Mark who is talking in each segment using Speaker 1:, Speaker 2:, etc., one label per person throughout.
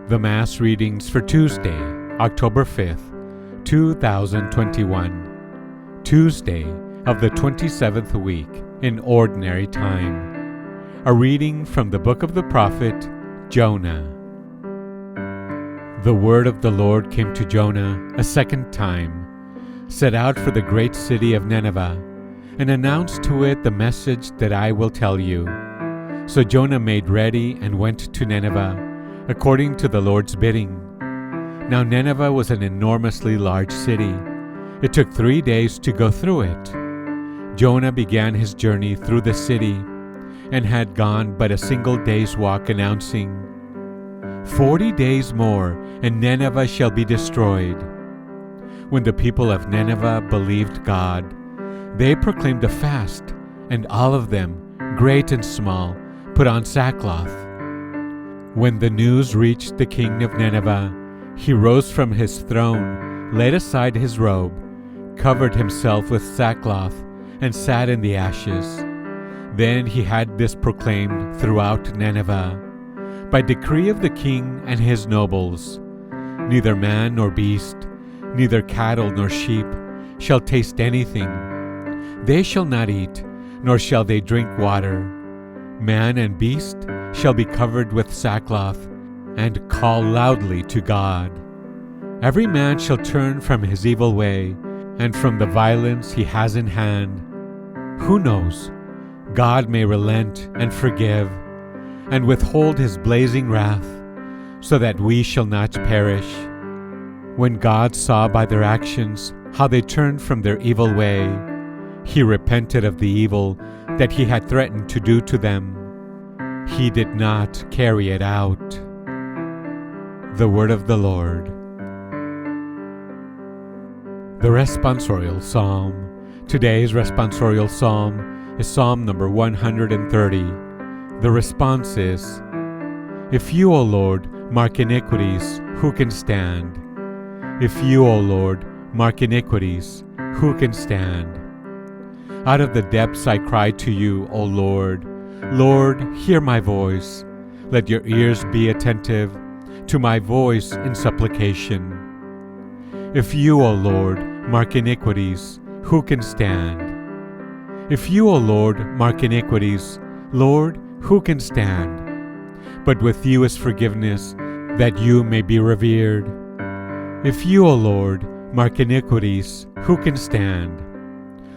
Speaker 1: The Mass readings for Tuesday, October 5th, 2021, Tuesday of the 27th week in Ordinary Time. A reading from the book of the prophet Jonah. The word of the Lord came to Jonah a second time. Set out for the great city of Nineveh, and announce to it the message that I will tell you. So Jonah made ready and went to Nineveh, according to the Lord's bidding. Now Nineveh was an enormously large city. It took 3 days to go through it. Jonah began his journey through the city and had gone but a single day's walk, announcing, 40 days more, and Nineveh shall be destroyed. When the people of Nineveh believed God, they proclaimed a fast, and all of them, great and small, put on sackcloth. When the news reached the king of Nineveh, he rose from his throne, laid aside his robe, covered himself with sackcloth, and sat in the ashes. Then he had this proclaimed throughout Nineveh, by decree of the king and his nobles, neither man nor beast, neither cattle nor sheep, shall taste anything. They shall not eat, nor shall they drink water. Man and beast shall be covered with sackcloth, and call loudly to God. Every man shall turn from his evil way, and from the violence he has in hand. Who knows? God may relent and forgive, and withhold his blazing wrath, so that we shall not perish. When God saw by their actions how they turned from their evil way, he repented of the evil that he had threatened to do to them. He did not carry it out. The word of the Lord. The responsorial psalm. Today's responsorial psalm is Psalm number 130. The response is, If you, O Lord, mark iniquities, who can stand? If you, O Lord, mark iniquities, who can stand? Out of the depths I cry to you, O Lord. Lord, hear my voice. Let your ears be attentive to my voice in supplication. If you, O Lord, mark iniquities, who can stand? If you, O Lord, mark iniquities, Lord, who can stand? But with you is forgiveness, that you may be revered. If you, O Lord, mark iniquities, who can stand?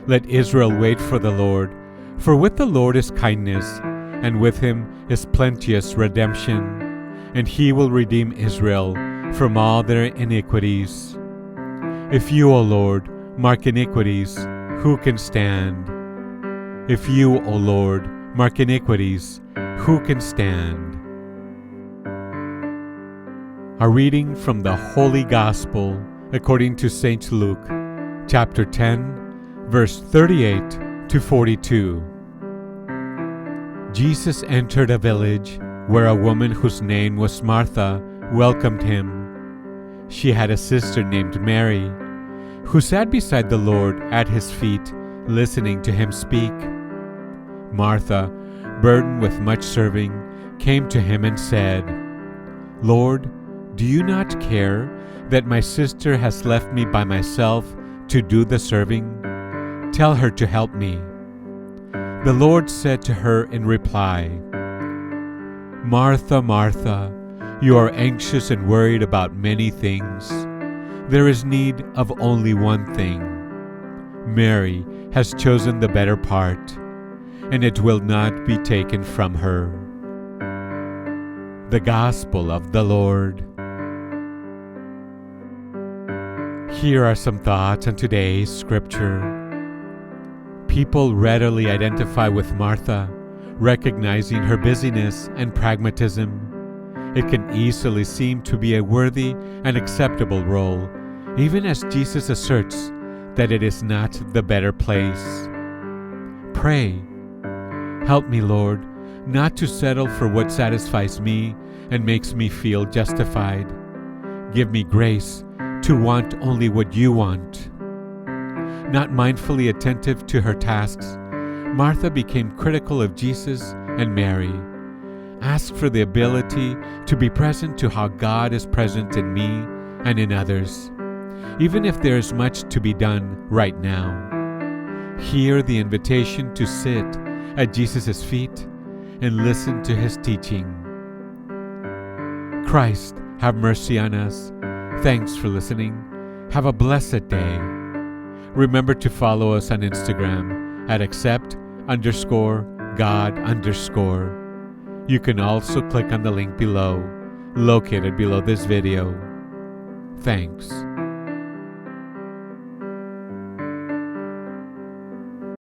Speaker 1: Let Israel wait for the Lord, for with the Lord is kindness, and with him is plenteous redemption, and he will redeem Israel from all their iniquities. If you, O Lord, mark iniquities, who can stand? If you, O Lord, mark iniquities, who can stand? A reading from the Holy Gospel according to St. Luke, chapter 10, verse 38 to 42. Jesus entered a village where a woman whose name was Martha welcomed him. She had a sister named Mary, who sat beside the Lord at his feet, listening to him speak. Martha, burdened with much serving, came to him and said, Lord, do you not care that my sister has left me by myself to do the serving? Tell her to help me. The Lord said to her in reply, Martha, Martha, you are anxious and worried about many things. There is need of only one thing. Mary has chosen the better part, and it will not be taken from her. The Gospel of the Lord. Here are some thoughts on today's scripture. People readily identify with Martha, recognizing her busyness and pragmatism. It can easily seem to be a worthy and acceptable role, even as Jesus asserts that it is not the better place. Pray, help me, Lord, not to settle for what satisfies me and makes me feel justified. Give me grace to want only what you want. Not mindfully attentive to her tasks, Martha became critical of Jesus and Mary. Ask for the ability to be present to how God is present in me and in others, even if there is much to be done right now. Hear the invitation to sit at Jesus' feet and listen to his teaching. Christ, have mercy on us. Thanks for listening. Have a blessed day. Remember to follow us on Instagram at accept_God_. You can also click on the link below, located below this video. Thanks.